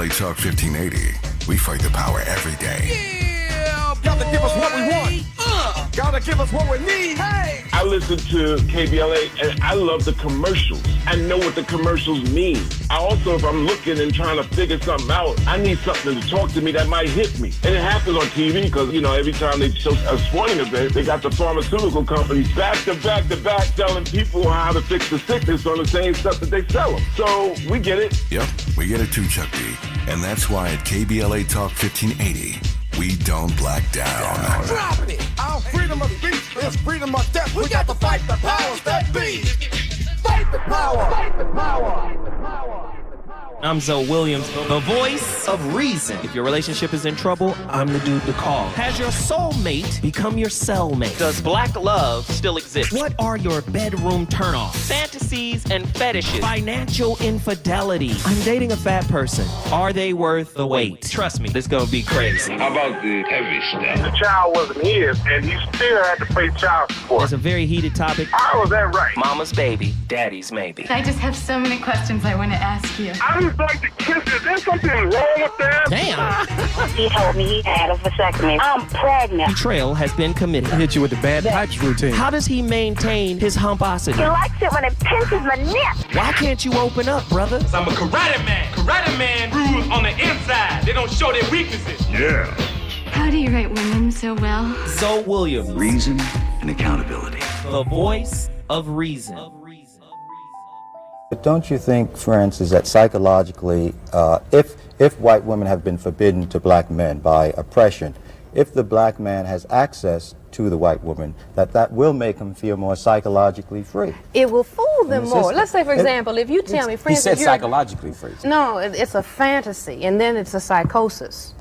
KBLA Talk 1580. We fight the power every day. Yeah, gotta give us what we want. Gotta give us what we need. Hey! I listen to KBLA and I love the commercials. I know what the commercials mean. I also, if I'm looking and trying to figure something out, I need something to talk to me that might hit me. And it happens on TV because, you know, every time they show a sporting event, they got the pharmaceutical companies back to back telling people how to fix the sickness on the same stuff that they sell them. So we get it. Yep, we get it too, Chuck D. And that's why at KBLA Talk 1580, we don't black down. Drop it! Our freedom of speech is freedom of death. We got to fight the powers that be. Fight the power! Fight the power! I'm Zoe Williams, the voice of reason. If your relationship is in trouble, I'm the dude to call. Has your soulmate become your cellmate? Does black love still exist? What are your bedroom turnoffs? Fantasies and fetishes. Financial infidelity. I'm dating a fat person. Are they worth the wait? Trust me, this is gonna be crazy. How about the heavy stuff? The child wasn't his and he still had to pay child support. It's a very heated topic. How was that right? Mama's baby, daddy's maybe. I just have so many questions I want to ask you. I just like to kiss it. Is there something wrong with that? Damn. He told me he had a vasectomy. I'm pregnant. Betrayal has been committed. Hit you with the bad pipes routine. How does he maintain his humposity? He likes it when it pinches my neck. Why can't you open up, brother? I'm a karate man. Karate man rules on the inside. They don't show their weaknesses. Yeah. How do you write women so well? Zoe Williams, Reason and accountability. the voice of reason. But don't you think, Francis, that psychologically, if white women have been forbidden to black men by oppression, if the black man has access to the white woman, that will make him feel more psychologically free? It will fool them more. Let's say, for example, if you tell me, He Francis, said psychologically free. No, it's a fantasy, and then it's a psychosis.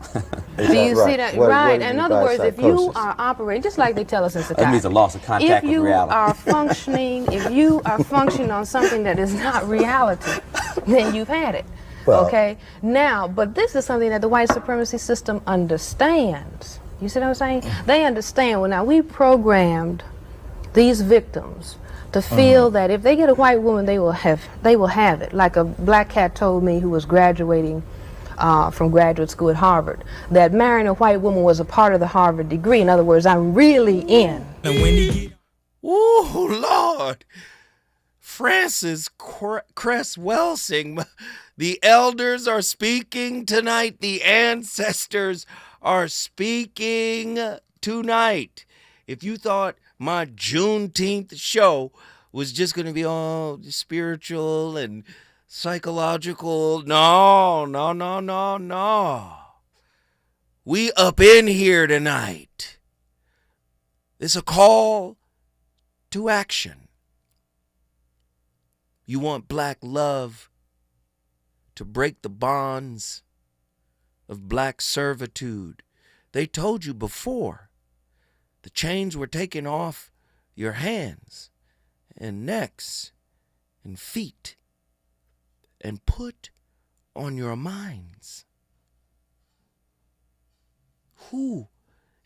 Is Do you that see that? What Right. do you In mean other by words, if you psychosis? are operating, just like they tell us in psychiatry. That means a loss of contact if with reality. Are functioning, if you are functioning on something that is not reality, then you've had it. Well- Okay? Now, but this is something that the white supremacy system understands. You see what I'm saying? They understand. Well, now we programmed these victims to feel that if they get a white woman, they will have it. Like a black cat told me who was graduating from graduate school at Harvard, that marrying a white woman was a part of the Harvard degree. In other words, I'm really in. Ooh, Lord. Francis Cress Welsing. The elders are speaking tonight. The ancestors are speaking tonight. If you thought my Juneteenth show was just going to be all spiritual and psychological, no. We up in here tonight. It's a call to action. You want black love to break the bonds of black servitude. They told you before. The chains were taken off your hands and necks and feet and put on your minds. Who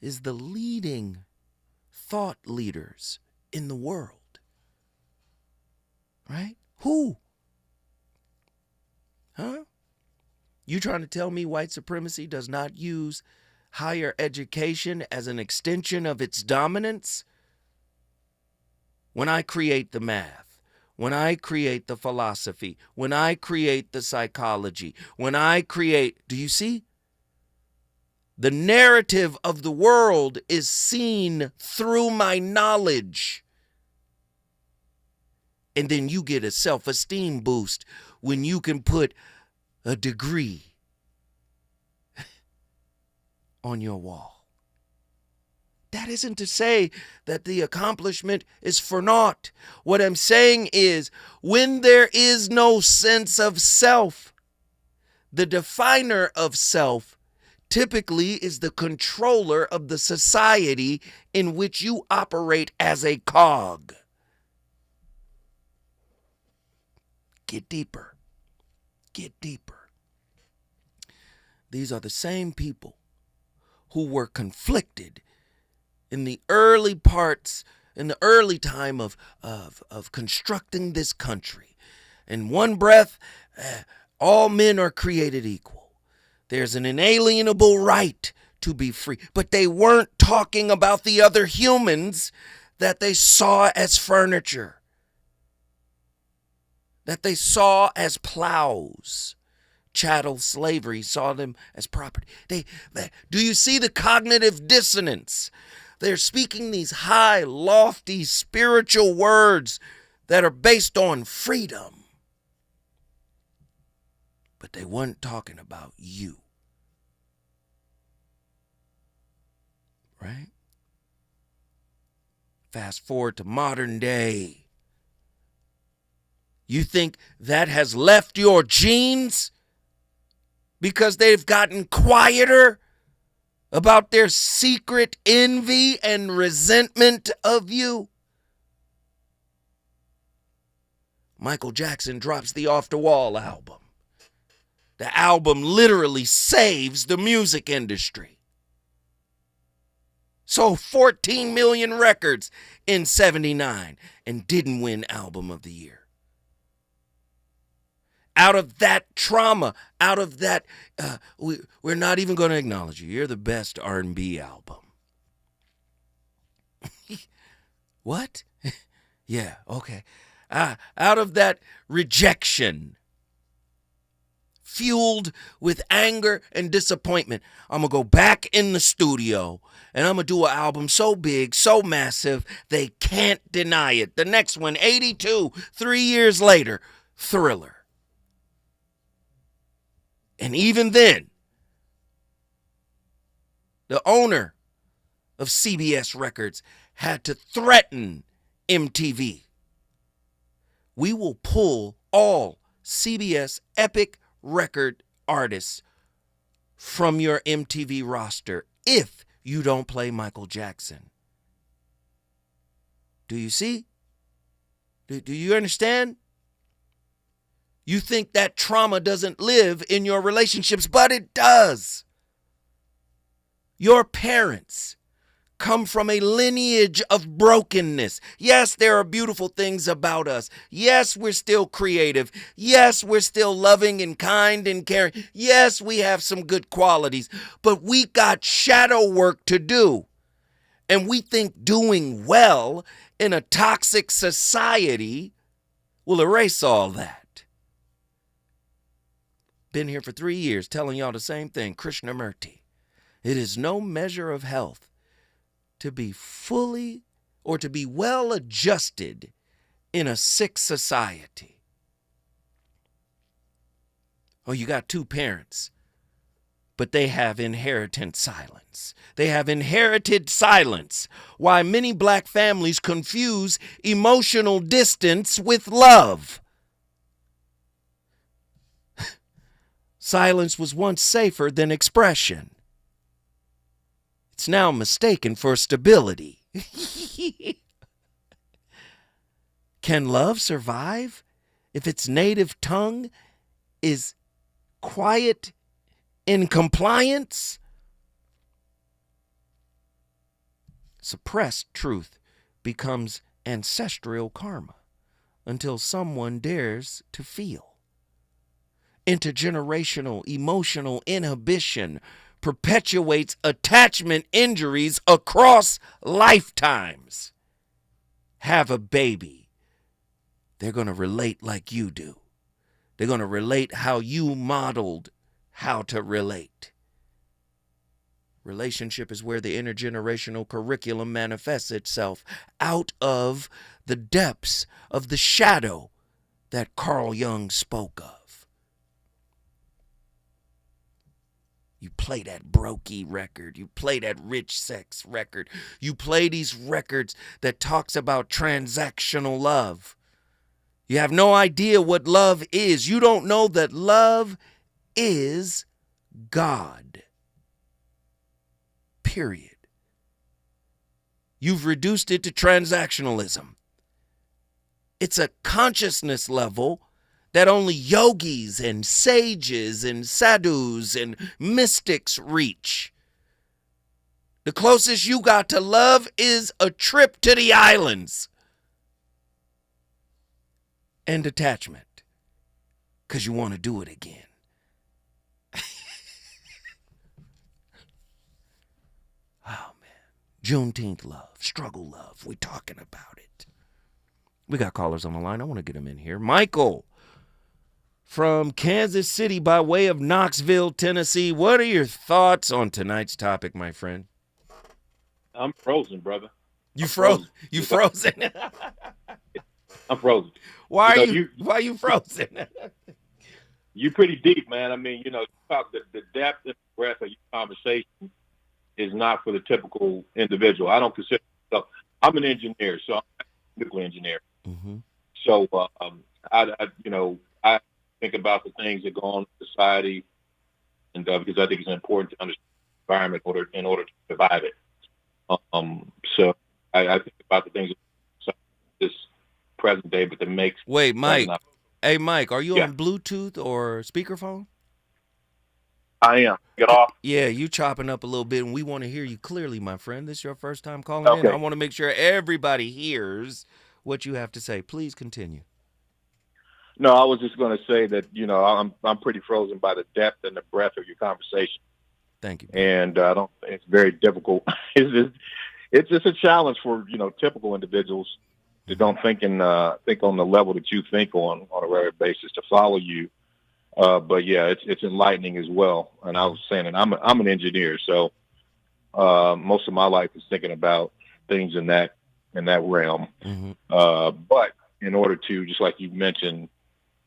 is the leading thought leaders in the world? Right? Who? Huh? You trying to tell me white supremacy does not use higher education as an extension of its dominance? When I create the math, when I create the philosophy, when I create the psychology, when I create, do you see? The narrative of the world is seen through my knowledge. And then you get a self-esteem boost when you can put a degree on your wall. That isn't to say that the accomplishment is for naught. What I'm saying is, when there is no sense of self, the definer of self typically is the controller of the society in which you operate as a cog. Get deeper. Get deeper. These are the same people who were conflicted in the early parts, in the early time of constructing this country. In one breath, all men are created equal. There's an inalienable right to be free. But they weren't talking about the other humans that they saw as furniture, that they saw as plows. Chattel slavery saw them as property. Do you see the cognitive dissonance? They're speaking these high, lofty, spiritual words that are based on freedom. But they weren't talking about you. Right? Fast forward to modern day. You think that has left your genes because they've gotten quieter about their secret envy and resentment of you? Michael Jackson drops the Off the Wall album. The album literally saves the music industry. Sold 14 million records in 79 and didn't win Album of the Year. Out of that trauma, out of that, we're not even going to acknowledge you. You're the best R&B album. What? Yeah, okay. Out of that rejection, fueled with anger and disappointment, I'm going to go back in the studio and I'm going to do an album so big, so massive, they can't deny it. The next one, 82, 3 years later, Thriller. And even then, the owner of CBS Records had to threaten MTV. We will pull all CBS Epic Record artists from your MTV roster if you don't play Michael Jackson. Do you see? Do you understand? You think that trauma doesn't live in your relationships, but it does. Your parents come from a lineage of brokenness. Yes, there are beautiful things about us. Yes, we're still creative. Yes, we're still loving and kind and caring. Yes, we have some good qualities, but we got shadow work to do. And we think doing well in a toxic society will erase all that. Been here for 3 years telling y'all the same thing, Krishnamurti. It is no measure of health to be fully or to be well adjusted in a sick society. Oh, you got two parents, but they have inherited silence. They have inherited silence. Why many black families confuse emotional distance with love. Silence was once safer than expression. It's now mistaken for stability. Can love survive if its native tongue is quiet in compliance? Suppressed truth becomes ancestral karma until someone dares to feel. Intergenerational emotional inhibition perpetuates attachment injuries across lifetimes. Have a baby. They're going to relate like you do. They're going to relate how you modeled how to relate. Relationship is where the intergenerational curriculum manifests itself out of the depths of the shadow that Carl Jung spoke of. You play that brokey record. You play that rich sex record. You play these records that talks about transactional love. You have no idea what love is. You don't know that love is God. Period. You've reduced it to transactionalism. It's a consciousness level that only yogis and sages and sadhus and mystics reach. The closest you got to love is a trip to the islands and attachment, because you want to do it again. Juneteenth love, struggle love. We talking about it. We got callers on the line. I want to get them in here. Michael from Kansas City by way of Knoxville, Tennessee. What are your thoughts on tonight's topic, my friend? I'm frozen, brother. You frozen? You frozen? I'm frozen. Why are you frozen? You're pretty deep, man. I mean, you talk the depth and breadth of your conversation is not for the typical individual. I don't consider myself. I'm an engineer, so I'm a nuclear engineer. Mm-hmm. So I think about the things that go on in society, and because I think it's important to understand the environment in order to survive it. So I think about the things that this present day, but that makes. Wait, Mike. Hey, Mike, are you on Bluetooth or speakerphone? I am. Get off. Yeah, you chopping up a little bit, and we want to hear you clearly, my friend. This is your first time calling in. I want to make sure everybody hears what you have to say. Please continue. No, I was just going to say that, I'm pretty frozen by the depth and the breadth of your conversation. Thank you. And it's very difficult. It's just a challenge for, typical individuals that don't think on the level that you think on a regular basis to follow you. But yeah, it's enlightening as well. And I was saying that I'm an engineer, so most of my life is thinking about things in that realm. Mm-hmm. But in order to, just like you mentioned,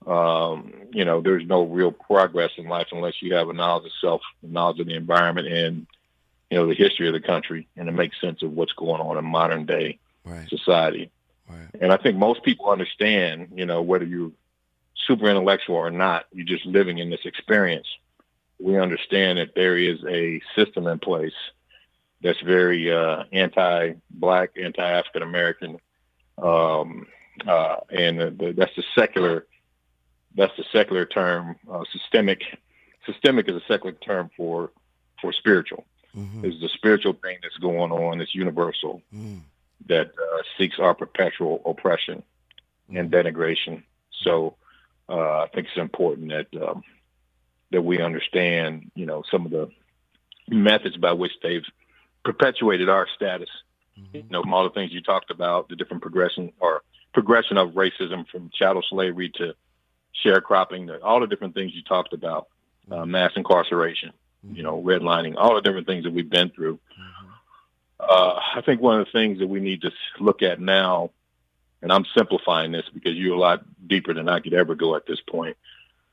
there's no real progress in life unless you have a knowledge of self, knowledge of the environment, and the history of the country, and to make sense of what's going on in modern day society. Right. And I think most people understand, whether you're super intellectual or not, you're just living in this experience. We understand that there is a system in place that's very anti-Black, anti-African American, and that's the secular. That's the secular term. Systemic is a secular term for spiritual. Mm-hmm. It's the spiritual thing that's going on. It's universal. That seeks our perpetual oppression and denigration. So I think it's important that we understand, some of the methods by which they've perpetuated our status. Mm-hmm. From all the things you talked about, the different progression of racism from chattel slavery to sharecropping, all the different things you talked about, mass incarceration, redlining, all the different things that we've been through. I think one of the things that we need to look at now, and I'm simplifying this because you're a lot deeper than I could ever go at this point,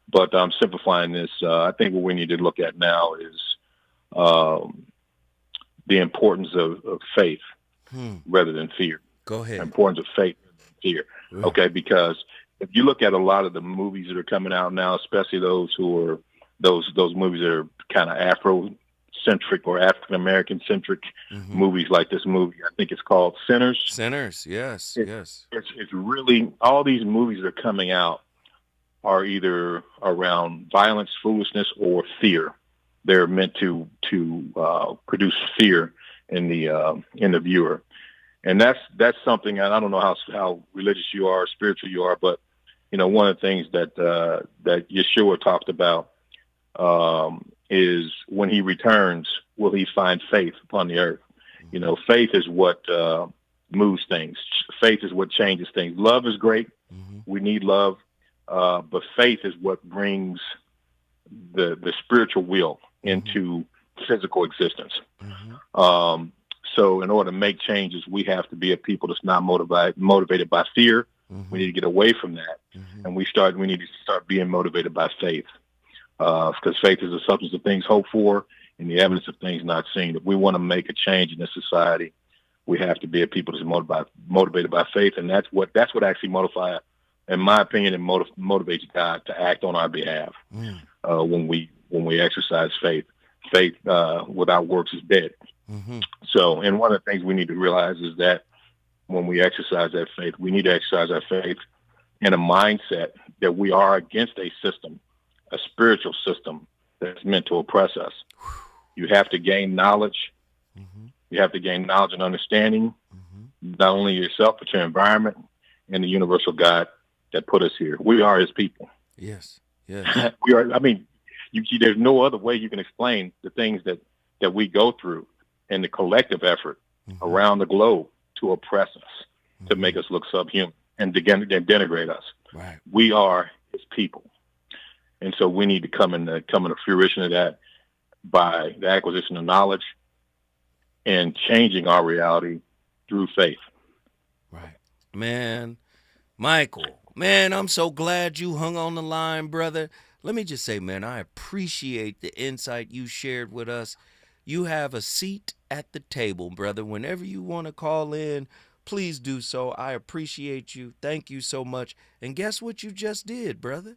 but I'm simplifying this. I think what we need to look at now is the importance of faith rather than fear. Go ahead. The importance of faith rather than fear. Yeah. Okay, because if you look at a lot of the movies that are coming out now, especially those those movies that are kind of Afro-centric or African-American centric movies, like this movie, I think it's called Sinners. Sinners, yes. It's really, all these movies that are coming out are either around violence, foolishness, or fear. They're meant to produce fear in the viewer, and that's something. And I don't know how religious you are, or spiritual you are, but one of the things that Yeshua talked about is when he returns, will he find faith upon the earth? Faith is what moves things. Faith is what changes things. Love is great. We need love, but faith is what brings the spiritual will into physical existence. So in order to make changes, we have to be a people that's not motivated by fear. We need to get away from that, and we need to start being motivated by faith, because faith is the substance of things hoped for and the evidence of things not seen. If we want to make a change in this society, we have to be a people that's motivated by faith, and that's what actually in my opinion, it motivates God to act on our behalf. When we exercise faith. Faith without works is dead. So, and one of the things we need to realize is that when we exercise that faith, we need to exercise our faith in a mindset that we are against a system, a spiritual system that's meant to oppress us. You have to gain knowledge. You have to gain knowledge and understanding, not only yourself, but your environment and the universal God that put us here. We are his people. Yes. We are. I mean, there's no other way you can explain the things that we go through and the collective effort around the globe to oppress us, to make us look subhuman and denigrate us. Right. We are his people. And so we need to come into fruition of that by the acquisition of knowledge and changing our reality through faith. Right. Man, Michael, man, I'm so glad you hung on the line, brother. Let me just say, man, I appreciate the insight you shared with us. You have a seat at the table, brother. Whenever you want to call in, please do so. I appreciate you. Thank you so much. And guess what you just did, brother?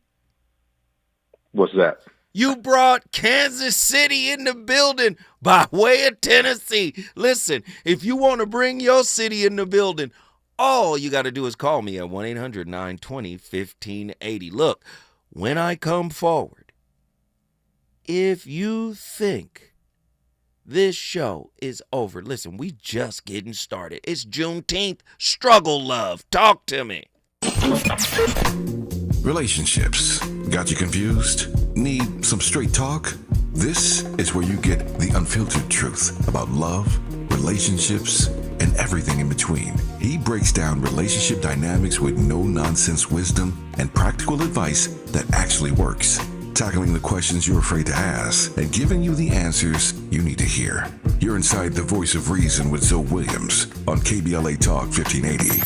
What's that? You brought Kansas City in the building by way of Tennessee. Listen, if you want to bring your city in the building, all you got to do is call me at 1-800-920-1580. Look, when I come forward, if you think this show is over, listen, we just getting started. It's Juneteenth. Struggle love. Talk to me. Relationships. Got you confused? Need some straight talk? This is where you get the unfiltered truth about love, relationships, and everything in between. He breaks down relationship dynamics with no-nonsense wisdom and practical advice that actually works. Tackling the questions you're afraid to ask and giving you the answers you need to hear. You're inside the voice of reason with Zoe Williams on KBLA Talk 1580.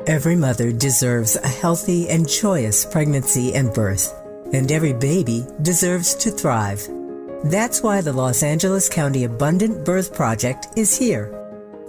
Every mother deserves a healthy and joyous pregnancy and birth, and every baby deserves to thrive. That's why the Los Angeles County Abundant Birth Project is here.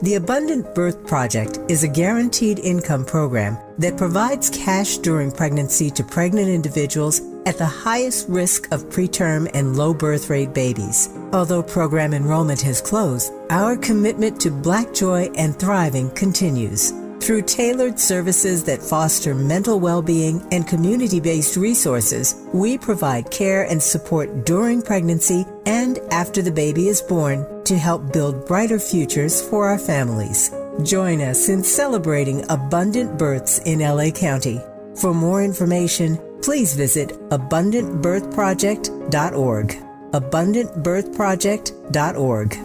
The Abundant Birth Project is a guaranteed income program that provides cash during pregnancy to pregnant individuals at the highest risk of preterm and low birth rate babies. Although program enrollment has closed, our commitment to Black joy and thriving continues. Through tailored services that foster mental well-being and community-based resources, we provide care and support during pregnancy and after the baby is born to help build brighter futures for our families. Join us in celebrating abundant births in LA County. For more information, please visit abundantbirthproject.org. abundantbirthproject.org.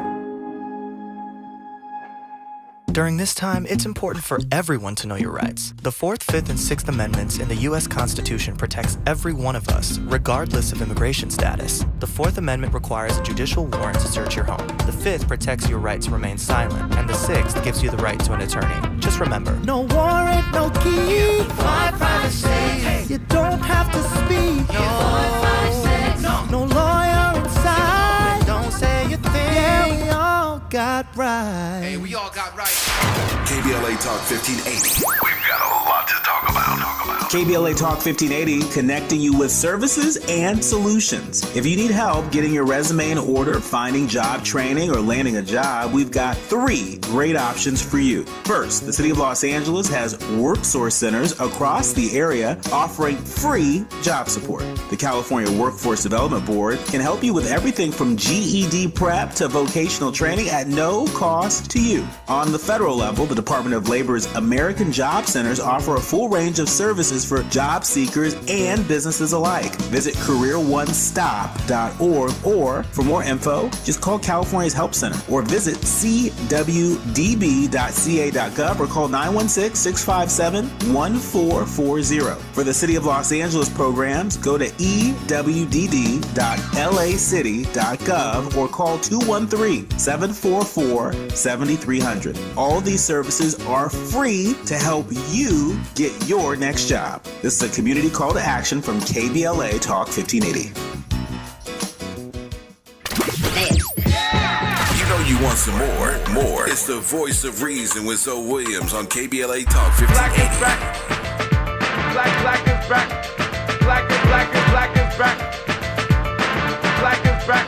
During this time, it's important for everyone to know your rights. The 4th, 5th, and 6th Amendments in the U.S. Constitution protects every one of us, regardless of immigration status. The 4th Amendment requires a judicial warrant to search your home. The 5th protects your right to remain silent, and the 6th gives you the right to an attorney. Just remember, No warrant, no key. My privacy. You don't have to speak. No lawyer inside. Don't say a thing. Yeah, we all got right. Hey, we all got right. KBLA Talk 1580. We've got a lot to talk about. KBLA Talk 1580, connecting you with services and solutions. If you need help getting your resume in order, finding job training, or landing a job, we've got 3 great options for you. First, the City of Los Angeles has WorkSource centers across the area offering free job support. The California Workforce Development Board can help you with everything from GED prep to vocational training at no cost to you. On the federal level, the Department of Labor's American Job Centers offer a full range of services for job seekers and businesses alike. Visit careeronestop.org, or for more info, just call California's Help Center or visit cwdb.ca.gov or call 916-657-1440. For the City of Los Angeles programs, go to ewd.lacity.gov or call 213-744-7300. All these services are free to help you get your next job. This is a community call to action from KBLA Talk 1580. You know you want some more. It's the voice of reason with Zoe Williams on KBLA Talk 1580. Black is back. Black is back. Black is back. Black is back.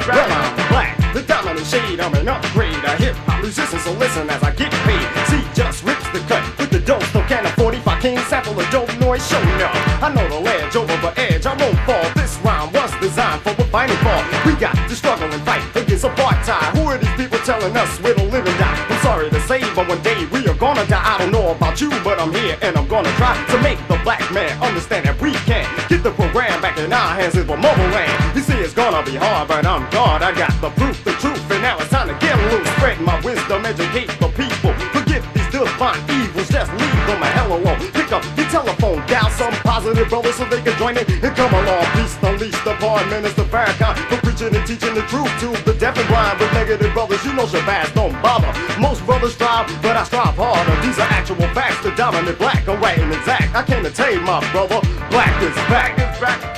Well, I'm black. The dominant shade, I'm an upgrade. A hip-hop musician, so listen as I get paid. See, just rips the cut with the dope. Still can't afford if I can't sample the dope noise show now. I know the ledge over the edge, I won't fall. This rhyme was designed for what fighting for. We got to struggle and fight against apartheid. Who are these people telling us we're to live and die? I'm sorry to say, but one day we are gonna die. I don't know about you, but I'm here and I'm gonna try to make the black man understand that we can get the program back in our hands is for motherland. You see, it's gonna be hard, but I'm God. I got the proof, the truth, and now it's time to get loose. Spreading my wisdom, educate the people. Forget these divine evils, just leave them a hell alone. Pick up your telephone, dial some positive brothers so they can join it and come along. Peace, unleash the bar, Minister Farrakhan, for preaching and teaching the truth to the deaf and blind. With negative brothers, you know Shabazz don't bother. Most brothers strive, but I strive harder. These are actual facts, the dominant black, I'm right and exact. I came to tell you, my brother, black is back.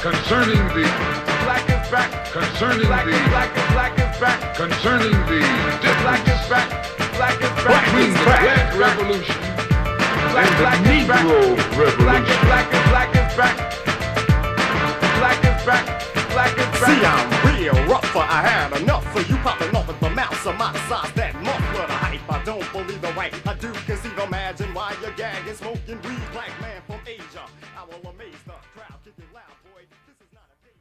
Concerning the Black is back. concerning Black the is back. concerning the Black is back. Black is back. between the Black Revolution and the Negro Revolution. Black is back. Black is back. See, I'm real rougher. I had enough for you popping off at the mouth. Some my size that muffler the hype. I don't believe the right. I do conceive. Imagine why you're gagging, smoking weed. Black man from Asia. I will amaze the crowd. Kick it loud, boy. This is not a day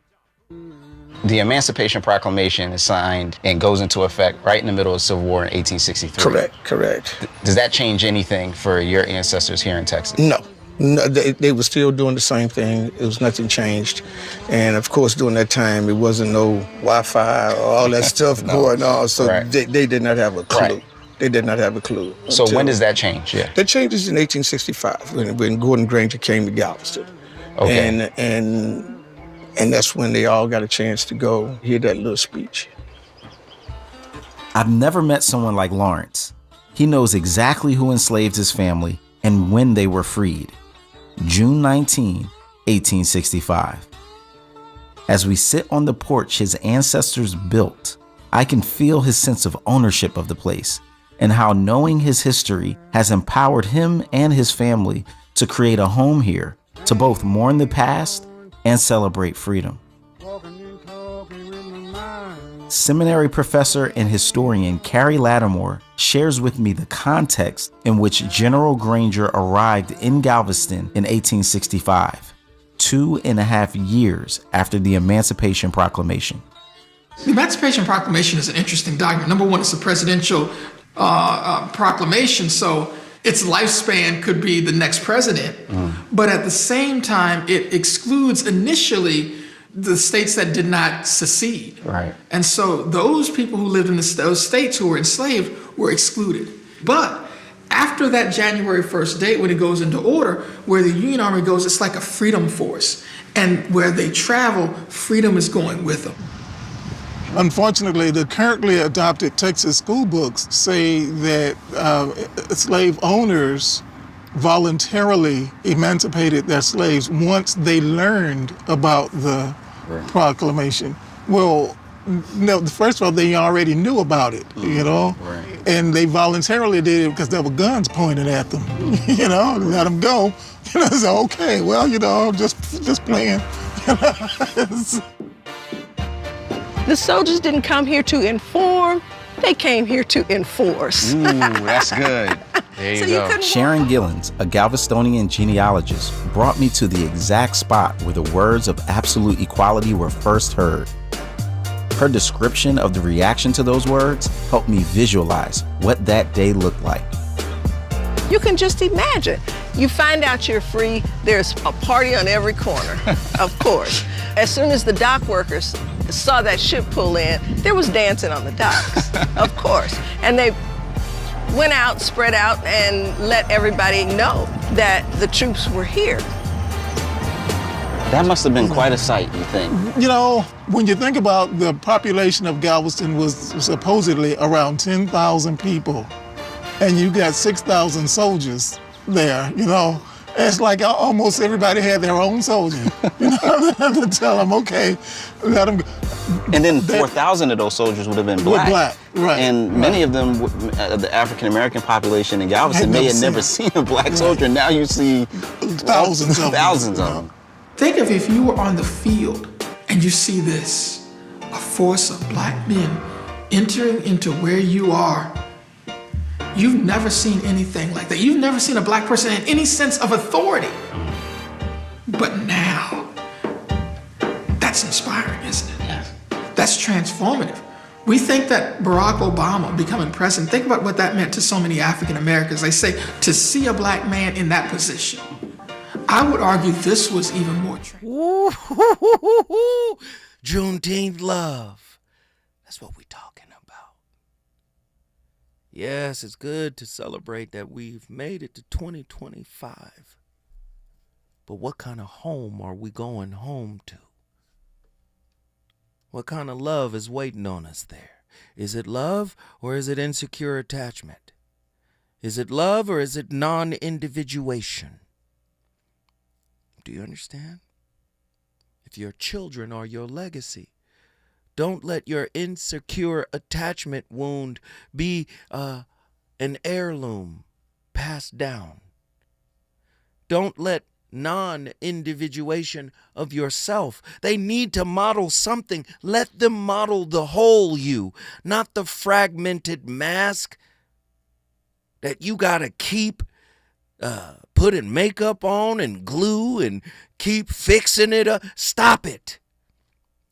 job. The Emancipation Proclamation is signed and goes into effect right in the middle of the Civil War in 1863. Correct. Does that change anything for your ancestors here in Texas? No, they were still doing the same thing. It was nothing changed. And of course, during that time, it wasn't no Wi-Fi or all that stuff going on. So they did not have a clue. Right. They did not have a clue. So when does that change? Yeah. That changes in 1865 when Gordon Granger came to Galveston. Okay. And that's when they all got a chance to go hear that little speech. I've never met someone like Lawrence. He knows exactly who enslaved his family and when they were freed. June 19, 1865. As we sit on the porch his ancestors built, I can feel his sense of ownership of the place and how knowing his history has empowered him and his family to create a home here to both mourn the past and celebrate freedom. Seminary professor and historian Carrie Lattimore shares with me the context in which General Granger arrived in Galveston in 1865, 2.5 years after the Emancipation Proclamation. The Emancipation Proclamation is an interesting document. Number one, it's a presidential proclamation, so its lifespan could be the next president. But at the same time, it excludes initially the states that did not secede. Right. And so those people who lived in those states who were enslaved were excluded. But after that January 1st date, when it goes into order, where the Union Army goes, it's like a freedom force. And where they travel, freedom is going with them. Unfortunately, the currently adopted Texas school books say that slave owners voluntarily emancipated their slaves once they learned about the proclamation. Well, no, first of all, they already knew about it, you know, and they voluntarily did it because there were guns pointed at them, you know, let them go. You know, so okay, well, you know, just playing. The soldiers didn't come here to inform, they came here to enforce. Ooh, that's good. There you go. Sharon Gillens, a Galvestonian genealogist, brought me to the exact spot where the words of absolute equality were first heard. Her description of the reaction to those words helped me visualize what that day looked like. You can just imagine. You find out you're free, there's a party on every corner, of course. As soon as the dock workers saw that ship pull in, there was dancing on the docks, of course. And they went out, spread out, and let everybody know that the troops were here. That must have been quite a sight, you think? You know, when you think about the population of Galveston was supposedly around 10,000 people, and you got 6,000 soldiers there, you know, it's like almost everybody had their own soldier. You know, to tell them, okay, let them go. And then 4,000 of those soldiers would have been black. Black, right. And many of them, the African-American population in Galveston may have never seen a black soldier. Now you see thousands of them. Think of if you were on the field and you see this, a force of black men entering into where you are. You've never seen anything like that. You've never seen a black person in any sense of authority. But now, that's inspiring, isn't it? Yes. That's transformative. We think that Barack Obama becoming president, think about what that meant to so many African Americans. They say, to see a black man in that position, I would argue this was even more true. Juneteenth love. That's what we're talking about. Yes, it's good to celebrate that we've made it to 2025. But what kind of home are we going home to? What kind of love is waiting on us there? Is it love or is it insecure attachment? Is it love or is it non-individuation? Do you understand? If your children are your legacy, don't let your insecure attachment wound be an heirloom passed down. Don't let non-individuation of yourself. They need to model something. Let them model the whole you, not the fragmented mask that you gotta keep putting makeup on and glue and keep fixing it up. Stop it.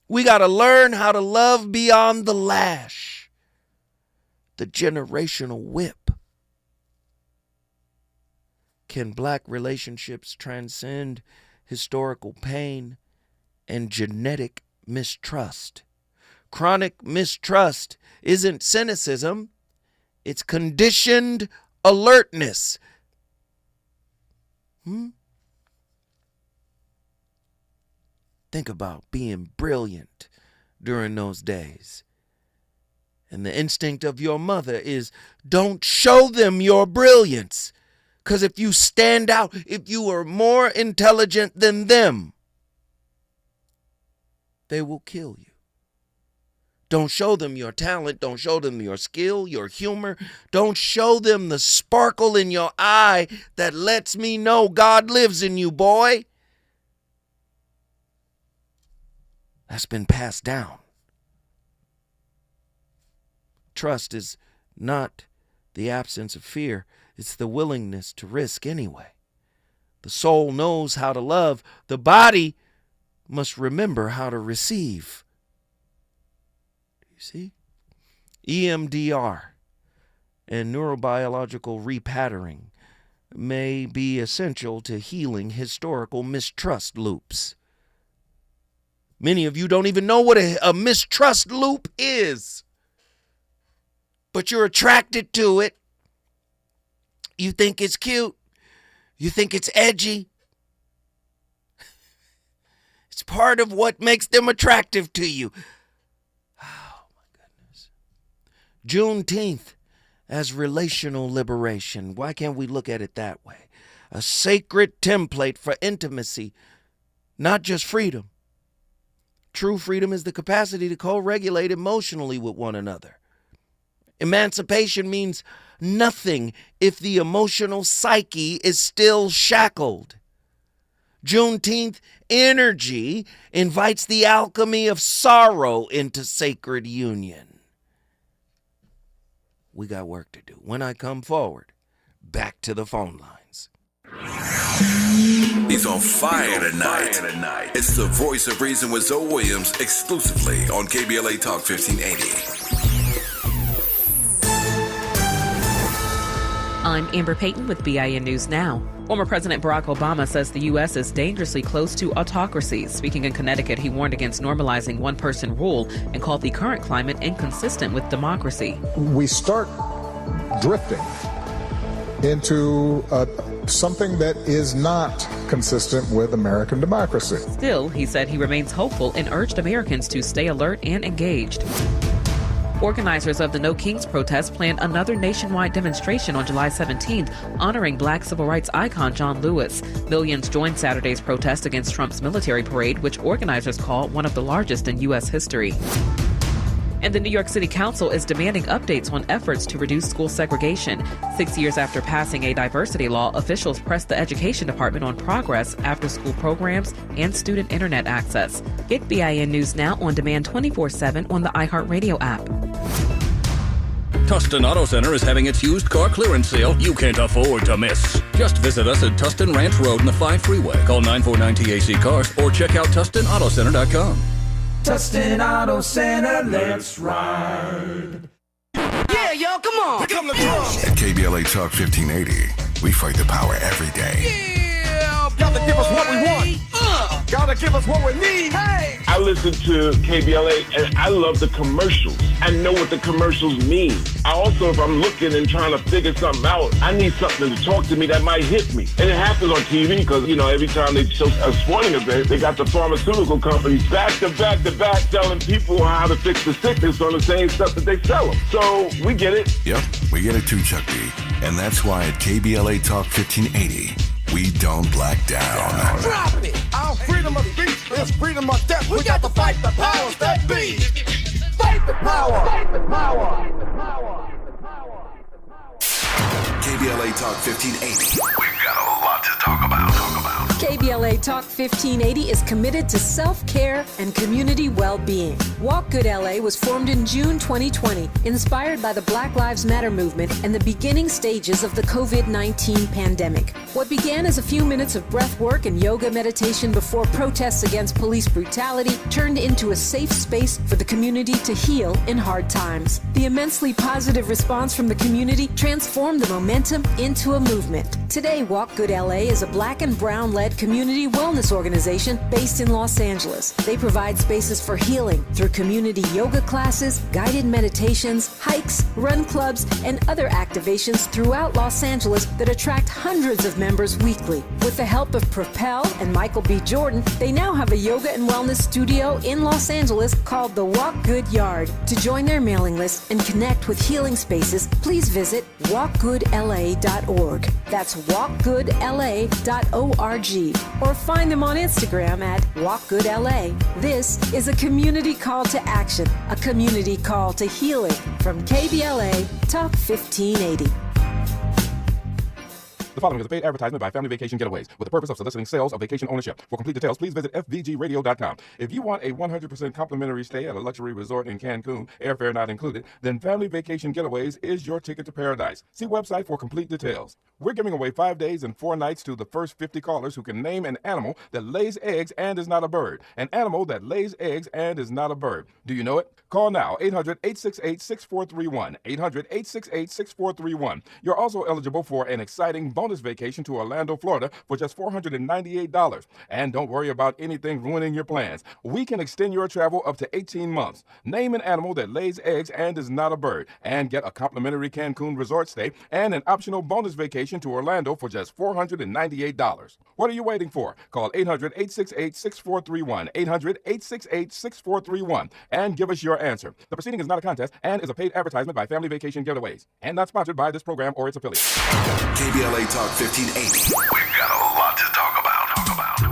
We gotta learn how to love beyond the lash, the generational whip. Can black relationships transcend historical pain and genetic mistrust? Chronic mistrust isn't cynicism, it's conditioned alertness. Think about being brilliant during those days. And the instinct of your mother is, don't show them your brilliance. Because if you stand out, if you are more intelligent than them, they will kill you. Don't show them your talent. Don't show them your skill, your humor. Don't show them the sparkle in your eye that lets me know God lives in you, boy. That's been passed down. Trust is not the absence of fear. It's the willingness to risk anyway. The soul knows how to love. The body must remember how to receive. You see? EMDR and neurobiological repatterning may be essential to healing historical mistrust loops. Many of you don't even know what a mistrust loop is, but you're attracted to it. You think it's cute. You think it's edgy. It's part of what makes them attractive to you. Oh, my goodness. Juneteenth as relational liberation. Why can't we look at it that way? A sacred template for intimacy, not just freedom. True freedom is the capacity to co-regulate emotionally with one another. Emancipation means nothing if the emotional psyche is still shackled. Juneteenth energy invites the alchemy of sorrow into sacred union. We got work to do. When I come forward, back to the phone lines. He's on fire tonight. It's the Voice of Reason with Zoe Williams exclusively on KBLA Talk 1580. I'm Amber Payton with BIN News Now. Former President Barack Obama says the U.S. is dangerously close to autocracy. Speaking in Connecticut, he warned against normalizing one-person rule and called the current climate inconsistent with democracy. We start drifting into something that is not consistent with American democracy. Still, he said he remains hopeful and urged Americans to stay alert and engaged. Organizers of the No Kings protest planned another nationwide demonstration on July 17th, honoring black civil rights icon John Lewis. Millions joined Saturday's protest against Trump's military parade, which organizers call one of the largest in U.S. history. And the New York City Council is demanding updates on efforts to reduce school segregation. 6 years after passing a diversity law, officials pressed the Education Department on progress, after-school programs, and student internet access. Get BIN News Now on demand 24/7 on the iHeartRadio app. Tustin Auto Center is having its used car clearance sale you can't afford to miss. Just visit us at Tustin Ranch Road in the 5 Freeway. Call 949-TAC-CARS or check out TustinAutoCenter.com. Tustin Auto Center, let's ride. Yeah, yo, come on. Come on. At KBLA Talk 1580, we fight the power every day. Yeah, y'all give us what we need. Hey! I listen to KBLA and I love the commercials. I know what the commercials mean. I also, if I'm looking and trying to figure something out, I need something to talk to me that might hit me. And it happens on TV because, you know, every time they show a sporting event, they got the pharmaceutical companies back to back to back telling people how to fix the sickness on the same stuff that they sell them. So we get it. Yep, we get it too, Chuck D. And that's why at KBLA Talk 1580, we don't black down. Drop it! Our freedom of speech is freedom of death. We got to fight the powers that be. Fight the power! Fight the power! KBLA Talk 1580. We've got a lot to talk about. KBLA Talk 1580 is committed to self-care and community well-being. Walk Good LA was formed in June 2020, inspired by the Black Lives Matter movement and the beginning stages of the COVID-19 pandemic. What began as a few minutes of breath work and yoga meditation before protests against police brutality turned into a safe space for the community to heal in hard times. The immensely positive response from the community transformed the momentum into a movement. Today, Walk Good LA is a Black and brown-led community wellness organization based in Los Angeles. They provide spaces for healing through community yoga classes, guided meditations, hikes, run clubs, and other activations throughout Los Angeles that attract hundreds of members weekly. With the help of Propel and Michael B. Jordan, they now have a yoga and wellness studio in Los Angeles called the Walk Good Yard. To join their mailing list and connect with healing spaces, please visit walkgoodla.org. That's walkgoodla.org. Or find them on Instagram at walkgoodla. This is a community call to action, a community call to healing from KBLA Talk 1580. The following is a paid advertisement by Family Vacation Getaways with the purpose of soliciting sales of vacation ownership. For complete details, please visit fvgradio.com. If you want a 100% complimentary stay at a luxury resort in Cancun, airfare not included, then Family Vacation Getaways is your ticket to paradise. See website for complete details. We're giving away 5 days and 4 nights to the first 50 callers who can name an animal that lays eggs and is not a bird. An animal that lays eggs and is not a bird. Do you know it? Call now, 800-868-6431, 800-868-6431. You're also eligible for an exciting bonus vacation to Orlando, Florida for just $498. And don't worry about anything ruining your plans. We can extend your travel up to 18 months. Name an animal that lays eggs and is not a bird, and get a complimentary Cancun resort stay and an optional bonus vacation to Orlando for just $498. What are you waiting for? Call 800-868-6431, 800-868-6431, and give us your answer. The proceeding is not a contest and is a paid advertisement by Family Vacation Getaways and not sponsored by this program or its affiliates. KBLA Talk 1580. We've got a lot to talk about.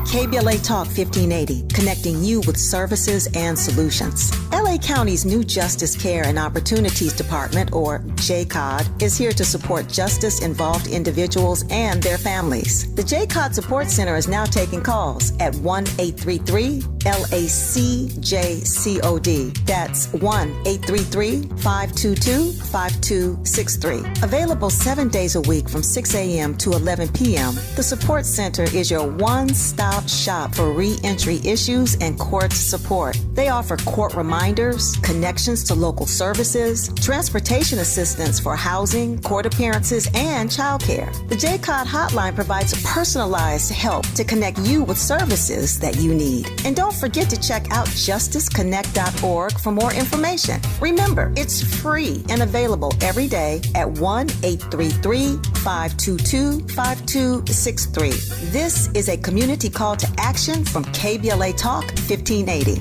KBLA Talk 1580, connecting you with services and solutions. LA County's new Justice Care and Opportunities Department, or JCOD, is here to support justice-involved individuals and their families. The JCOD Support Center is now taking calls at 1-833-LACJCOD. That's 1-833-522-5263. Available 7 days a week from 6 a.m. to 11 p.m., the Support Center is your one-stop shop for re-entry issues and court support. They offer court reminders, connections to local services, transportation assistance for housing, court appearances, and childcare. The JCOD hotline provides personalized help to connect you with services that you need. And don't forget to check out justiceconnect.org for more information. Remember, it's free and available every day at 1-833-522-5263. This is a community call to action from KBLA Talk 1580.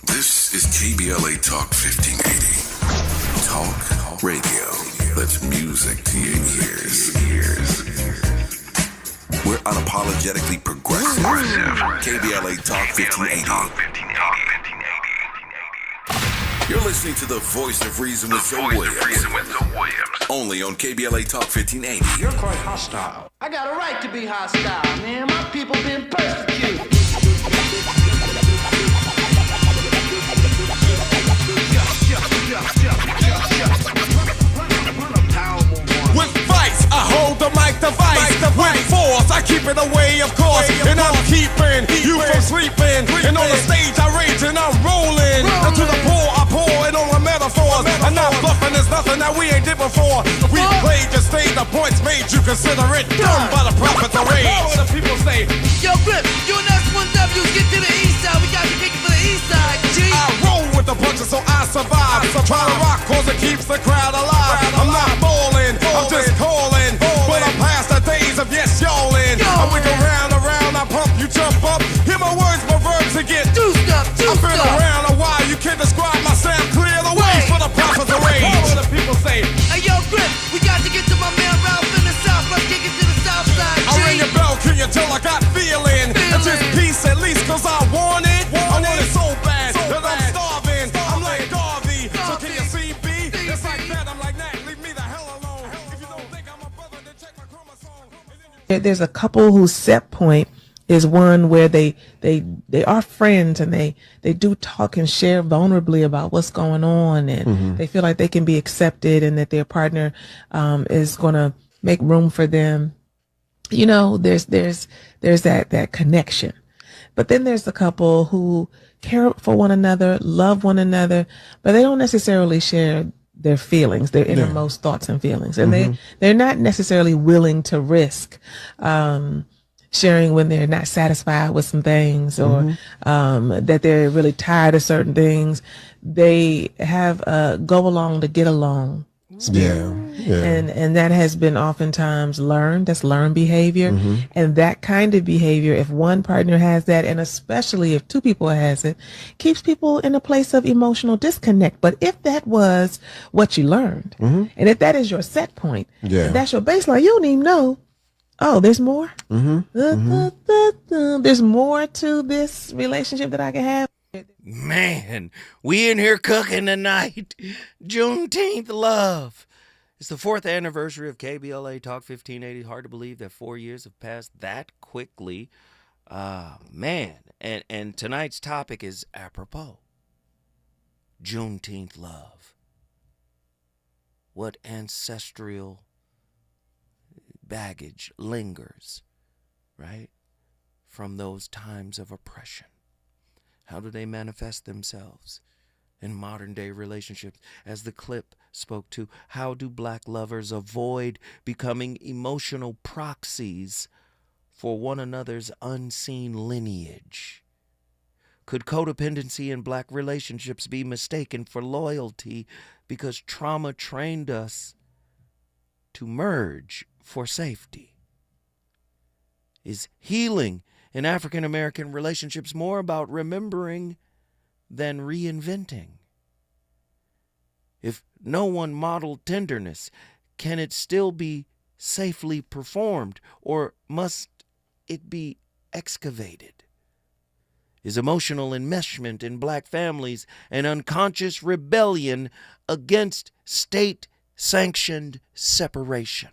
This is KBLA Talk 1580. Talk radio. That's music to your ears. We're unapologetically progressive. KBLA Talk 1580. You're listening to the voice of reason with Zoe Williams. Only on KBLA Talk 1580. You're quite hostile. I got a right to be hostile, man. My people been persecuted. With vice, I hold the mic device. With force, I keep it away, of course. And I'm keeping you from sleeping. And on the stage, I rage and I'm rolling. And to the poor, I pour it on the metaphors. I'm not bluffing, there's nothing something that we ain't did before. We played the stage, the points made you consider it done by the prophets of rage. What the people say? Yo, Grip, you and S1W, get to the east side. We got to kick it for the east side, G. I roll with the punches so I survive. Try to rock cause it keeps the crowd alive. I'm not bowling, I'm just calling. But I'm past the days of yes, y'allin'. I'm wiggling round, around, I pump, you jump up. Hear my words, my verbs again. I've been around a while, you can't describe my sound. Clear the way for the prophets of rage. What do the people say? Hey, yo, Grip, we got to get to my man Ralph in the south. Let's kick it to the south side, G. I ring your bell, can you tell I got feeling? It's just peace at least cause I want it. I want it so bad that I'm starving. I'm like Garvey, so can you see me? It's like that, I'm like that, leave me the hell alone. If you don't think I'm a brother, then check my chromosome. There's a couple whose set point is one where they are friends and they do talk and share vulnerably about what's going on, and they feel like they can be accepted and that their partner is going to make room for them. You know, there's that connection. But then there's the couple who care for one another, love one another, but they don't necessarily share their feelings, their innermost thoughts and feelings. And they're not necessarily willing to risk sharing when they're not satisfied with some things, or that they're really tired of certain things. They have a go along to get along spirit. And that has been oftentimes learned. That's learned behavior. And that kind of behavior, if one partner has that, and especially if two people has it, keeps people in a place of emotional disconnect. But if that was what you learned, and if that is your set point, if that's your baseline, you don't even know, oh, there's more. There's more to this relationship that I can have. Man, we in here cooking tonight. Juneteenth love. It's the 4th anniversary of KBLA Talk 1580. Hard to believe that 4 years have passed that quickly. Man, and tonight's topic is apropos. Juneteenth love. What ancestral baggage lingers, right, from those times of oppression? How do they manifest themselves in modern day relationships? As the clip spoke to, how do black lovers avoid becoming emotional proxies for one another's unseen lineage? Could codependency in black relationships be mistaken for loyalty because trauma trained us to merge for safety? Is healing in African American relationships more about remembering than reinventing? If no one modeled tenderness, can it still be safely performed, or must it be excavated? Is emotional enmeshment in black families an unconscious rebellion against state-sanctioned separation?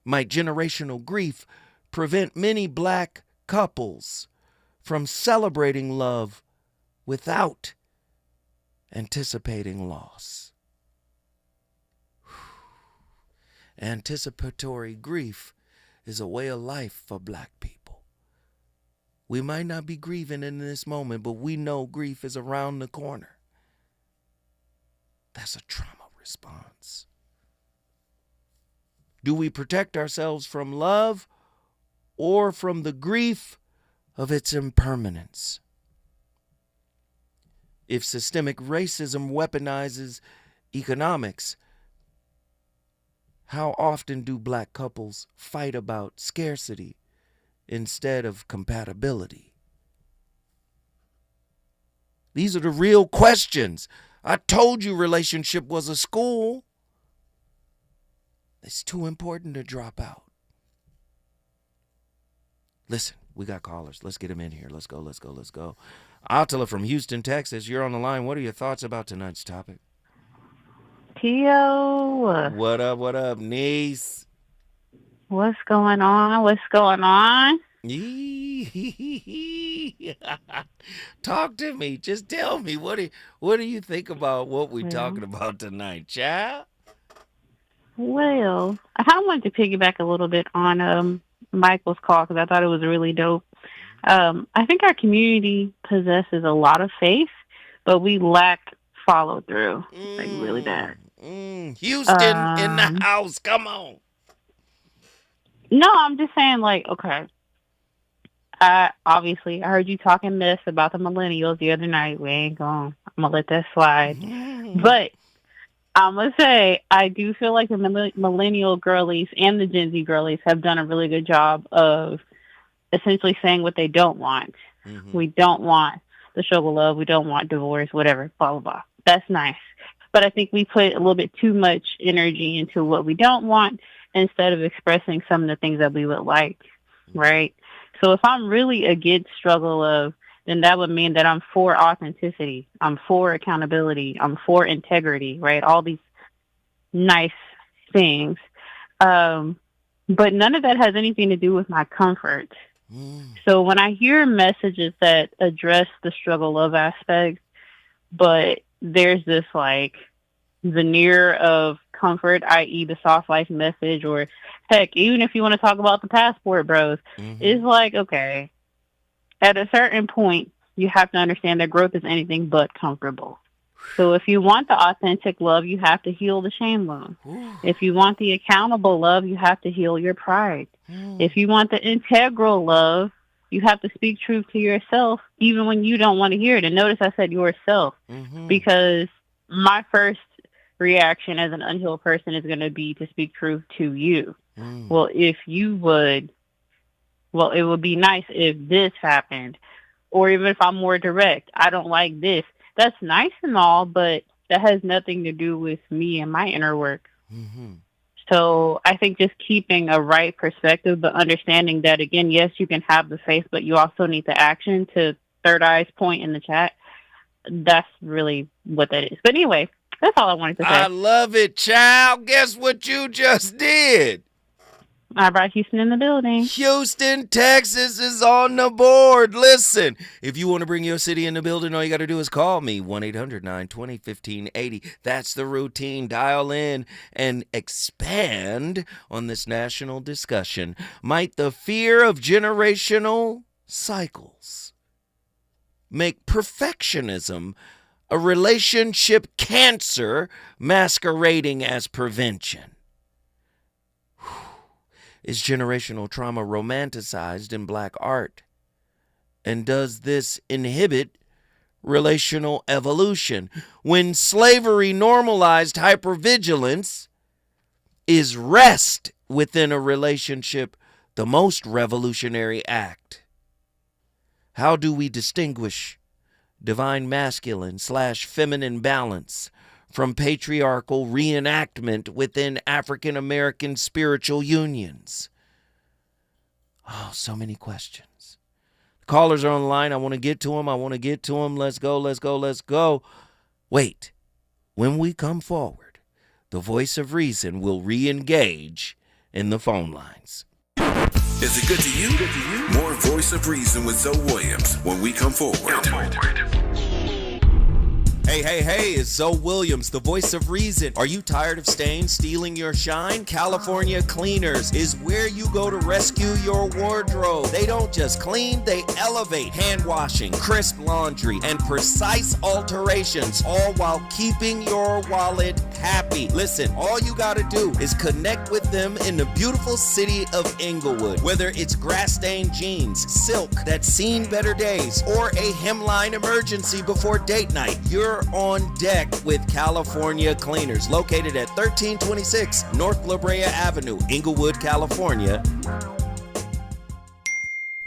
Might generational grief prevent many black couples from celebrating love without anticipating loss? Anticipatory grief is a way of life for black people. We might not be grieving in this moment, but we know grief is around the corner. That's a trauma response. Do we protect ourselves from love or from the grief of its impermanence? If systemic racism weaponizes economics, how often do black couples fight about scarcity instead of compatibility? These are the real questions. I told you relationship was a school. It's too important to drop out. Listen, we got callers. Let's get them in here. Let's go. Attila from Houston, Texas. You're on the line. What are your thoughts about tonight's topic? Tio. What up, niece? What's going on? Talk to me. Just tell me. What do you think about what we're talking about tonight, child? Well, I kind of wanted to piggyback a little bit on Michael's call because I thought it was really dope. I think our community possesses a lot of faith, but we lack follow through, like really bad. Houston in the house. Come on. No, I'm just saying, like, okay. I heard you talking mess about the millennials the other night. I'm gonna let that slide. But I'm gonna say I do feel like the millennial girlies and the Gen Z girlies have done a really good job of essentially saying what they don't want. We don't want the struggle love. We don't want divorce, whatever, blah, blah, blah. That's nice. But I think we put a little bit too much energy into what we don't want instead of expressing some of the things that we would like, right? So if I'm really against struggle love, then that would mean that I'm for authenticity. I'm for accountability. I'm for integrity, right? All these nice things. But none of that has anything to do with my comfort. So when I hear messages that address the struggle love aspect, but there's this like veneer of comfort, i.e. the soft life message, or heck, even if you want to talk about the passport bros, it's like, okay, at a certain point, you have to understand that growth is anything but comfortable. So if you want the authentic love, you have to heal the shame wound. If you want the accountable love, you have to heal your pride. If you want the integral love, you have to speak truth to yourself, even when you don't want to hear it. And notice I said yourself, because my first reaction as an unhealed person is going to be to speak truth to you. Well, if you would, well, it would be nice if this happened. Or even if I'm more direct, I don't like this. That's nice and all, but that has nothing to do with me and my inner work. So I think just keeping a right perspective, but understanding that, again, yes, you can have the faith, but you also need the action, to Third Eye's point in the chat. That's really what that is. But anyway, that's all I wanted to say. I love it, child. Guess what you just did? I brought Houston in the building. Houston, Texas is on the board. Listen, if you want to bring your city in the building, all you got to do is call me, 1-800-920-1580. That's the routine. Dial in and expand on this national discussion. Might the fear of generational cycles make perfectionism a relationship cancer masquerading as prevention? Is generational trauma romanticized in Black art? And does this inhibit relational evolution? When slavery normalized hypervigilance, is rest within a relationship the most revolutionary act? How do we distinguish divine masculine / feminine balance from patriarchal reenactment within African American spiritual unions? Oh, so many questions. Callers are on the line. I want to get to them. Let's go. Wait. When we come forward, the voice of reason will re-engage in the phone lines. Is it good to you? More Voice of Reason with Zoe Williams when we come forward. Hey, it's Zoe Williams, the voice of reason. Are you tired of stains stealing your shine? California Cleaners is where you go to rescue your wardrobe. They don't just clean, they elevate. Hand washing, crisp laundry, and precise alterations, all while keeping your wallet happy. Listen, all you gotta do is connect with them in the beautiful city of Inglewood. Whether it's grass-stained jeans, silk that's seen better days, or a hemline emergency before date night, you're on deck with California Cleaners, located at 1326 North La Brea Avenue, Inglewood, California.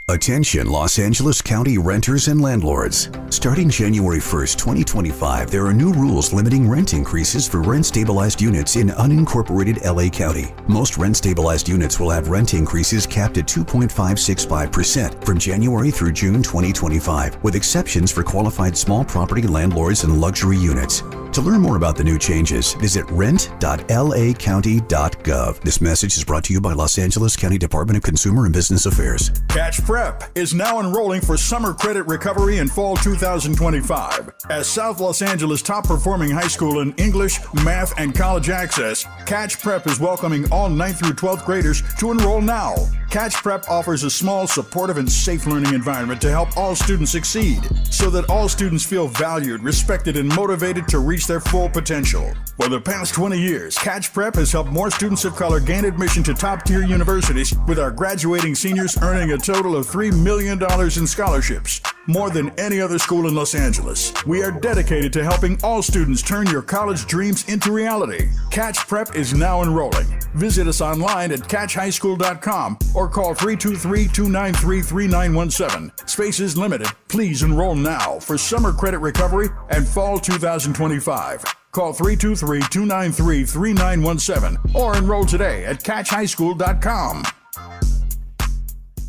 Attention Los Angeles County renters and landlords. Starting January 1st, 2025, there are new rules limiting rent increases for rent-stabilized units in unincorporated LA County. Most rent-stabilized units will have rent increases capped at 2.565% from January through June 2025, with exceptions for qualified small property landlords and luxury units. To learn more about the new changes, visit rent.lacounty.gov. This message is brought to you by Los Angeles County Department of Consumer and Business Affairs. Catch Prep is now enrolling for summer credit recovery in fall 2025. As South Los Angeles' top-performing high school in English, math, and college access, Catch Prep is welcoming all 9th through 12th graders to enroll now. Catch Prep offers a small, supportive, and safe learning environment to help all students succeed, so that all students feel valued, respected, and motivated to reach their full potential. For the past 20 years, Catch Prep has helped more students of color gain admission to top-tier universities, with our graduating seniors earning a total of $3 million in scholarships, more than any other school in Los Angeles. We are dedicated to helping all students turn your college dreams into reality. Catch Prep is now enrolling. Visit us online at catchhighschool.com or call 323-293-3917. Spaces limited. Please enroll now for summer credit recovery and fall 2025. Call 323-293-3917 or enroll today at catchhighschool.com.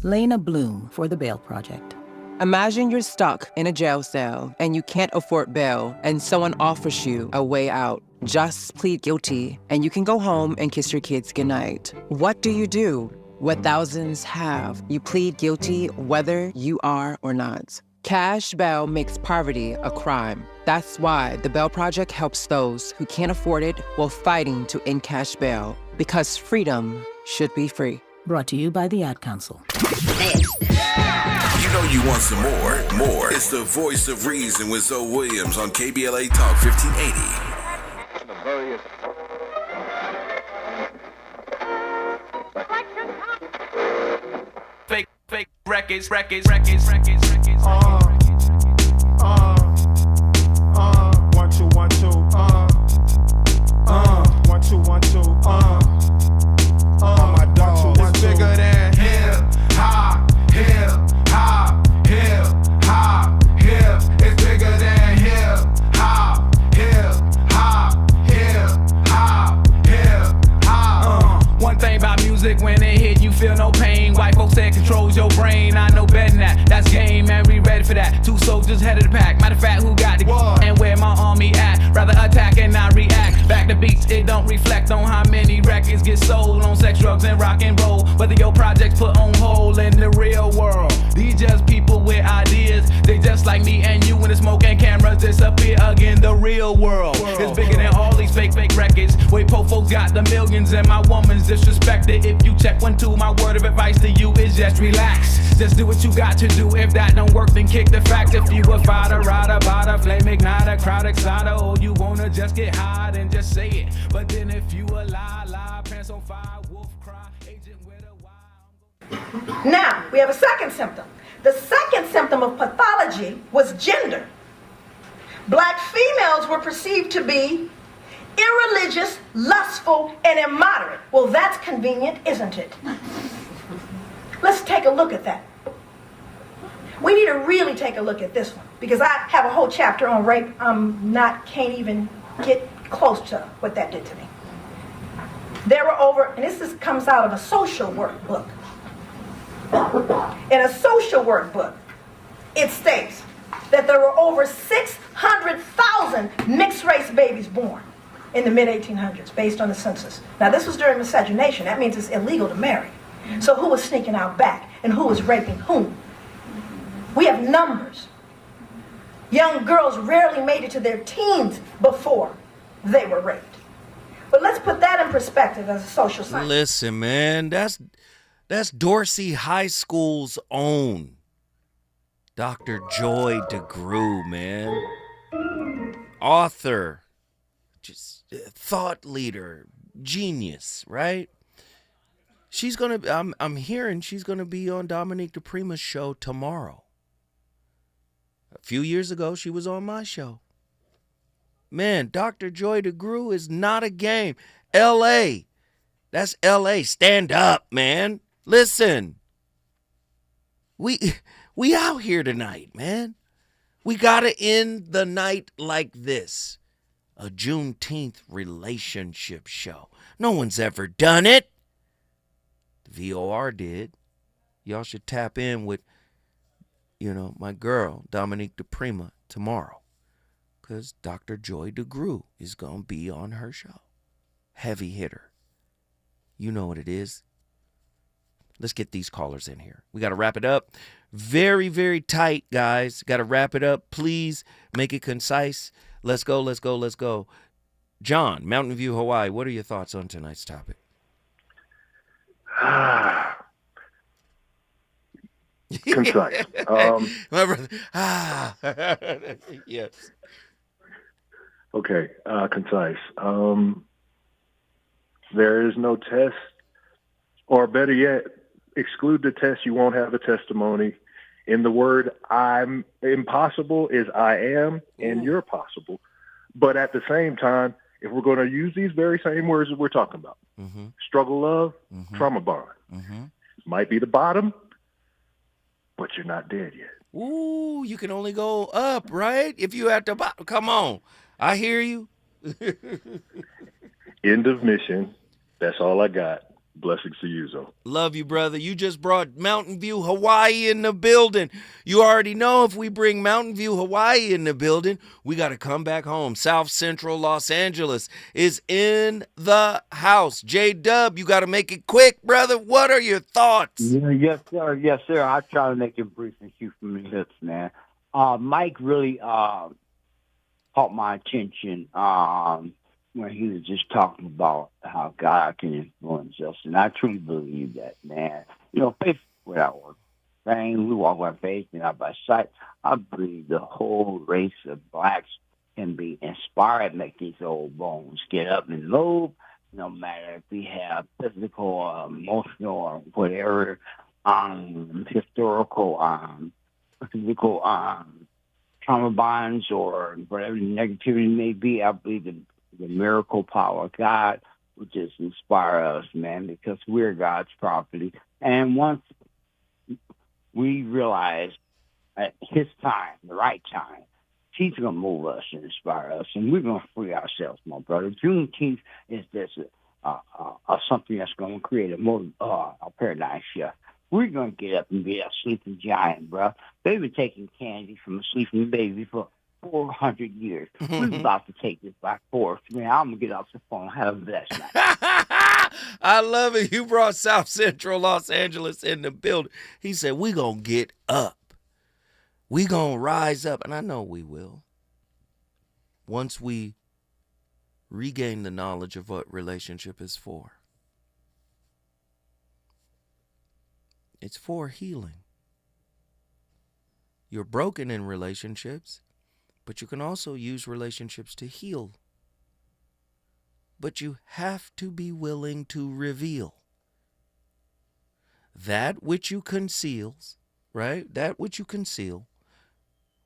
Lena Bloom for the Bail Project. Imagine you're stuck in a jail cell and you can't afford bail, and someone offers you a way out. Just plead guilty and you can go home and kiss your kids goodnight. What do you do? What thousands have. You plead guilty whether you are or not. Cash bail makes poverty a crime. That's why the Bail Project helps those who can't afford it while fighting to end cash bail, because freedom should be free. Brought to you by the Ad Council. You know you want some more. It's the voice of reason with Zoe Williams on KBLA Talk 1580. Fake records. 1 2 1 2 1 2 1 2 my dog is bigger than hip hop. It's bigger than hip hop. One thing about music, when it hit, you feel no pain. White folks say it controls your brain. I know better than that. That's game, man. We ready for that. 2 soldiers head of the pack. Matter of fact, who got the and where my army at? Rather attack and not react. Back to beats, it don't reflect on how many records get sold on sex, drugs, and rock and roll. Whether your projects put on hold in the real world. These just people with ideas. They just like me and you when the smoke and cameras disappear again. The real world is bigger than all these fake records. Wait, po folks got the millions and my woman's disrespected. If you check 1 2, my word of advice to you is just relax. Just do what you got to do. If that don't work, then kick the fact. If you a fighter, rider, bada, flame igniter, crowd exciter, or you wanna just get high, then just say it. But then if you a lie, pants on fire, wolf cry, agent with a wild. Now, we have a second symptom. The second symptom of pathology was gender. Black females were perceived to be irreligious, lustful, and immoderate. Well, that's convenient, isn't it? Let's take a look at that. We need to really take a look at this one, because I have a whole chapter on rape. Can't even get close to what that did to me. There were over, and this comes out of a social work book. In a social work book, it states that there were over 600,000 mixed-race babies born in the mid-1800s, based on the census. Now, this was during miscegenation. That means it's illegal to marry. So who was sneaking out back, and who was raping whom? We have numbers. Young girls rarely made it to their teens before they were raped. But let's put that in perspective as a social scientist. Listen, man, that's Dorsey High School's own Dr. Joy DeGruy, man. Author, just thought leader, genius, right? She's gonna. I'm hearing she's gonna be on Dominique DePrima's show tomorrow. A few years ago, she was on my show. Man, Dr. Joy DeGruy is not a game. L.A. That's L.A. Stand up, man. Listen. We out here tonight, man. We gotta end the night like this. A Juneteenth relationship show. No one's ever done it. The VOR did. Y'all should tap in with, my girl, Dominique DePrima, tomorrow. Because Dr. Joy DeGruy is going to be on her show. Heavy hitter. You know what it is. Let's get these callers in here. We got to wrap it up. Very, very tight, guys. Got to wrap it up. Please make it concise. Let's go. John, Mountain View, Hawaii. What are your thoughts on tonight's topic? Concise. My brother. Yes. Okay, concise. There is no test, or better yet, exclude the test. You won't have a testimony. In the word I'm impossible is I am, and you're possible. But at the same time, if we're going to use these very same words that we're talking about, struggle, love, trauma bond, might be the bottom, but you're not dead yet. Ooh, you can only go up, right? If you at the bottom, come on. I hear you. End of mission. That's all I got. Blessings to you, Zo. Love you, brother. You just brought Mountain View, Hawaii in the building. You already know if we bring Mountain View, Hawaii in the building, we got to come back home. South Central Los Angeles is in the house. J-Dub, you got to make it quick, brother. What are your thoughts? Yeah, yes, sir. Yes, sir. I'll try to make it brief and shoot from the hips, man. Mike really caught my attention when he was just talking about how God can influence us. And I truly believe that, man. You know, faith without work. Saying we walk by faith and not by sight. I believe the whole race of blacks can be inspired, make these old bones get up and move, no matter if we have physical, emotional, or whatever, historical, physical trauma bonds or whatever negativity may be. I believe the miracle power of God will just inspire us, man, because we're God's property. And once we realize at his time, the right time, he's going to move us and inspire us, and we're going to free ourselves, my brother. Juneteenth is this something that's going to create a paradigm shift. We're going to get up and be a sleeping giant, bro. They've been taking candy from a sleeping baby for 400 years. We're about to take this by force. Man, I'm going to get off the phone. Have a blessed night. I love it. You brought South Central Los Angeles in the building. He said, we going to get up. We going to rise up. And I know we will. Once we regain the knowledge of what relationship is for. It's for healing. You're broken in relationships, but you can also use relationships to heal. But you have to be willing to reveal. That which you conceal, right? That which you conceal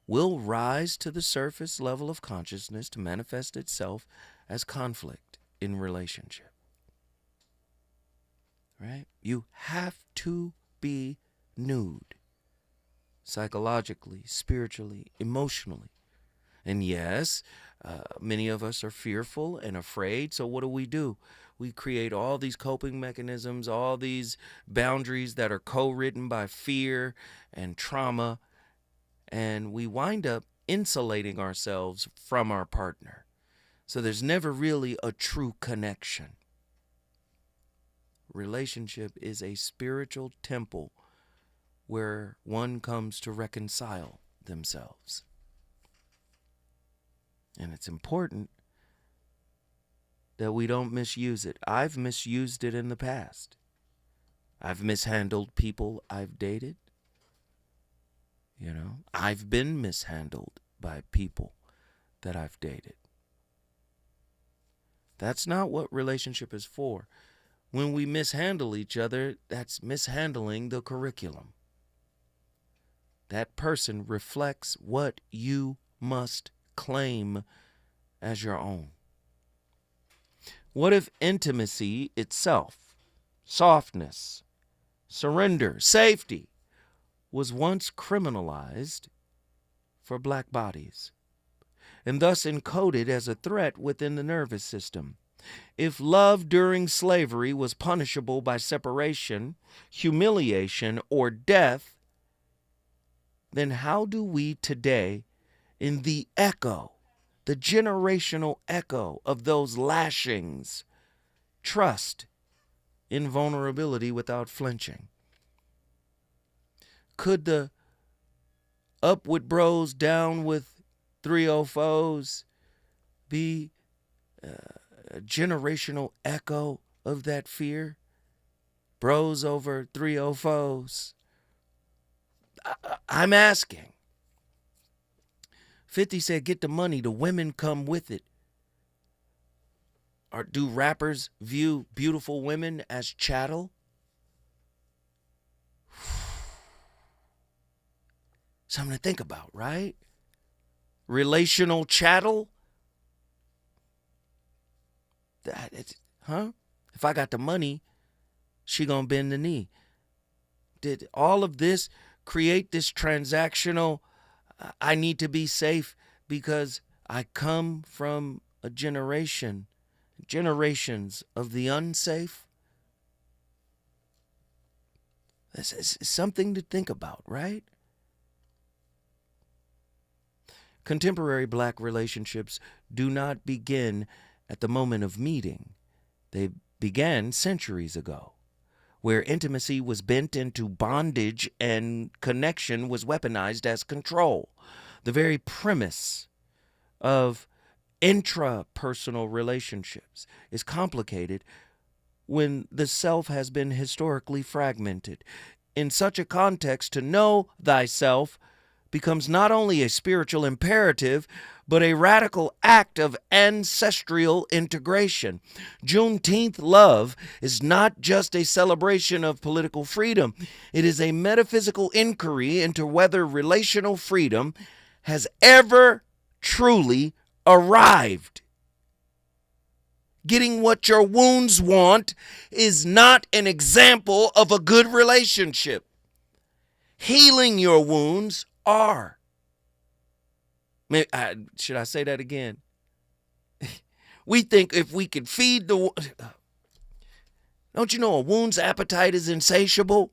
will rise to the surface level of consciousness to manifest itself as conflict in relationship. Right? You have to be nude. Psychologically, spiritually, emotionally. And yes, many of us are fearful and afraid. So what do? We create all these coping mechanisms, all these boundaries that are co-written by fear and trauma. And we wind up insulating ourselves from our partner. So there's never really a true connection. Relationship is a spiritual temple where one comes to reconcile themselves. And it's important that we don't misuse it. I've misused it in the past. I've mishandled people I've dated. You know, I've been mishandled by people that I've dated. That's not what relationship is for. When we mishandle each other, that's mishandling the curriculum. That person reflects what you must claim as your own. What if intimacy itself, softness, surrender, safety, was once criminalized for black bodies and thus encoded as a threat within the nervous system? If love during slavery was punishable by separation, humiliation, or death, then how do we today, in the echo, the generational echo of those lashings, trust in vulnerability without flinching? Could the up with bros, down with 304s be a generational echo of that fear? Bros over 304s. I'm asking. 50 said, get the money, the women come with it. Or do rappers view beautiful women as chattel? Something to think about, right? Relational chattel? If I got the money, she gonna bend the knee. Did all of this create this transactional, I need to be safe because I come from a generations of the unsafe? This is something to think about, right? Contemporary black relationships do not begin at the moment of meeting. They began centuries ago, where intimacy was bent into bondage and connection was weaponized as control. The very premise of intrapersonal relationships is complicated when the self has been historically fragmented. In such a context, to know thyself becomes not only a spiritual imperative, but a radical act of ancestral integration. Juneteenth love is not just a celebration of political freedom. It is a metaphysical inquiry into whether relational freedom has ever truly arrived. Getting what your wounds want is not an example of a good relationship. Healing your wounds are. Should I say that again? We think if we could feed the... Don't you know a wound's appetite is insatiable?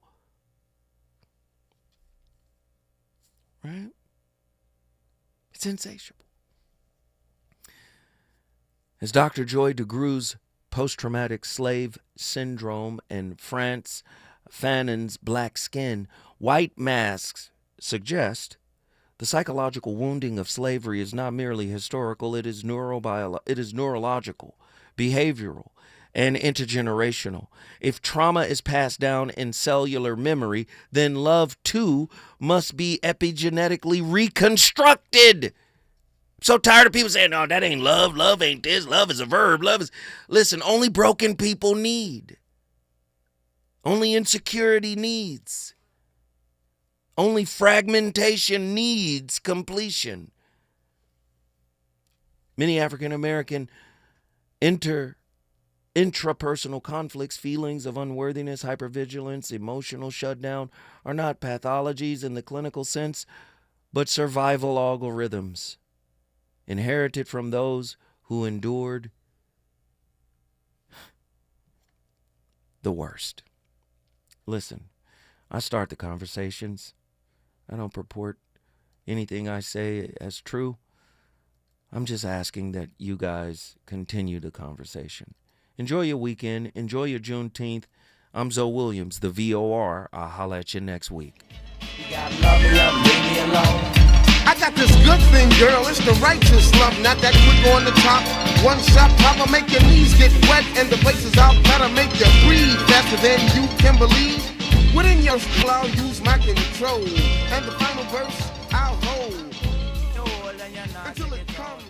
Right? It's insatiable. As Dr. Joy DeGruy's post-traumatic slave syndrome and Frantz Fanon's black skin, white masks suggest, the psychological wounding of slavery is not merely historical, it is neurological, behavioral, and intergenerational. If trauma is passed down in cellular memory, then love too must be epigenetically reconstructed. I'm so tired of people saying, no, that ain't love. Love ain't this. Love is a verb. Love is... Listen, only broken people need. Only insecurity needs. Only fragmentation needs completion. Many African American intrapersonal conflicts, feelings of unworthiness, hypervigilance, emotional shutdown are not pathologies in the clinical sense, but survival algorithms inherited from those who endured the worst. Listen, I start the conversations. I don't purport anything I say as true. I'm just asking that you guys continue the conversation. Enjoy your weekend. Enjoy your Juneteenth. I'm Zoe Williams, the VOR. I'll holla at you next week. I got this good thing, girl, it's the righteous love, not that quick on the top. One shot popper, make your knees get wet, and the places out better make you breathe faster than you can believe. Within your flow, I'll use my control, and the final verse I'll hold until it comes.